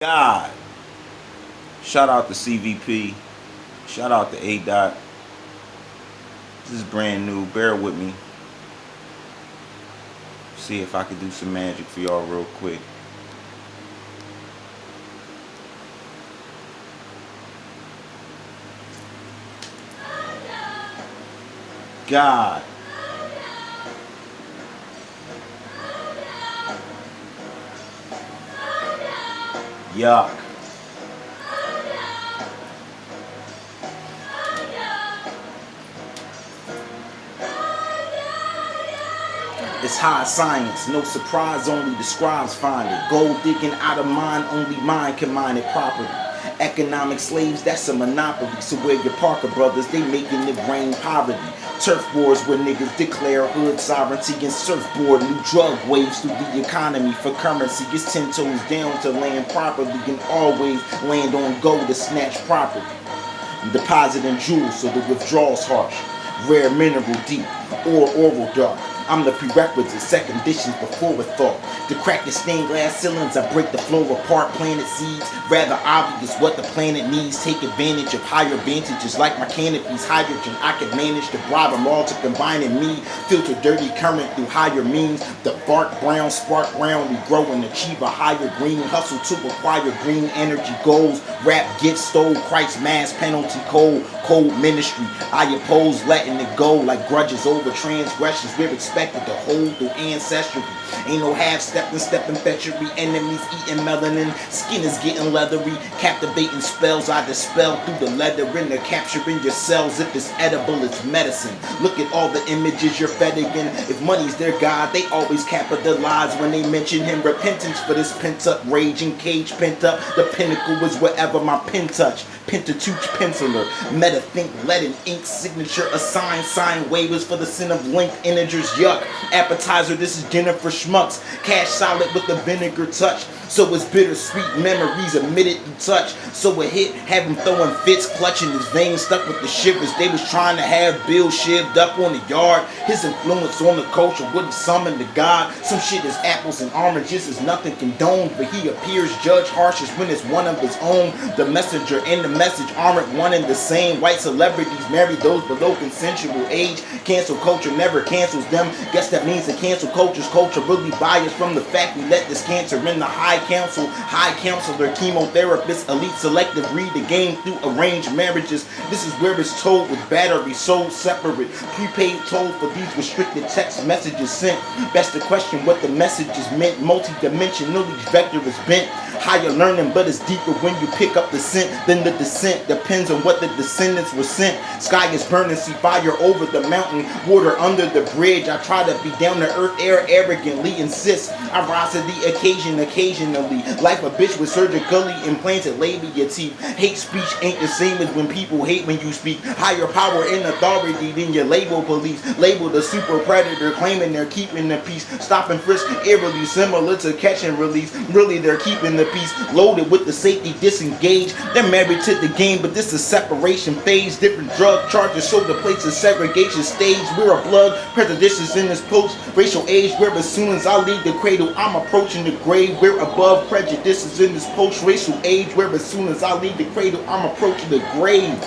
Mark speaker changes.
Speaker 1: God. Shout out to CVP. Shout out to A Dot. This is brand new. Bear with me. See if I can do some magic for y'all real quick. God. Yuck. It's high science, no surprise, only the scribes find it. Gold digging out of mine, only mine can mine it properly. Economic slaves, that's a monopoly. So where your Parker brothers, they making it rain poverty. Turf wars where niggas declare hood sovereignty and surfboard new drug waves through the economy for currency. It's 10 toes down to land properly and always land on gold to snatch property. I'm depositing jewels so the withdrawal's harsh. Rare mineral deep or oral dark. I'm the prerequisite, second dishes before a thought. To crack the stained glass ceilings, I break the floor apart, planet seeds. Rather obvious what the planet needs. Take advantage of higher vantages like my canopies. Hydrogen, I can manage to bribe them all to combine in me. Filter dirty current through higher means. The bark brown, spark brown, we grow and achieve a higher green. Hustle to acquire green energy goals. Rap gifts stole, Christ mass penalty cold. Cold ministry, I oppose letting it go like grudges over transgressions. We're expected to hold through ancestry. Ain't no half-stepping, stepping fetchery. Enemies eating melanin, skin is getting leathery. Captivating spells I dispel through the leathering. They're capturing your cells. If it's edible, it's medicine. Look at all the images you're fed again. If money's their god, they always capitalize when they mention him. Repentance for this pent-up rage and cage pent up. The pinnacle is wherever my pen touch. Pentateuch penciler, meta think, let an ink signature assign, sign waivers for the sin of linked integers. Yuck, appetizer, this is dinner for schmucks. Cash solid with the vinegar touch. So it's bittersweet memories emitted through touch. So a hit, have him throwing fits, clutching his veins, stuck with the shivers. They was trying to have Bill shivved up on the yard. His influence on the culture wouldn't summon the God. Some shit is apples and oranges is nothing condoned, but he appears judge harshest when it's one of his own. The messenger and the message aren't one and the same. White celebrities marry those below consensual age. Cancel culture never cancels them. Guess that means the cancel culture's culture really biased from the fact we let this cancer in the high council. High counselor, chemotherapist, elite selective, read the game through arranged marriages. This is where it's told with battery sold separate. Prepaid toll for these restricted text messages sent. Best to question what the message is meant. Multi-dimensional, each vector is bent. Higher learning, but it's deeper when you pick up the scent than the descent. Depends on what the descendants were sent. Sky is burning, see fire over the mountain, water under the bridge. I try to be down to earth, air arrogantly insist. I rise to the occasion, occasionally. Life a bitch with surgically implanted labia teeth. Hate speech ain't the same as when people hate when you speak. Higher power and authority than your label police. Labeled a super predator, claiming they're keeping the peace. Stop and frisk eerily similar to catch and release. Really they're keeping the peace. Loaded with the safety disengaged. They're married to the game, but this is separation phase. Different drug charges show the place of segregation stage. We're a blood prejudices in this post racial age where as soon as I leave the cradle I'm approaching the grave. We're above prejudices in this post racial age where as soon as I leave the cradle I'm approaching the grave.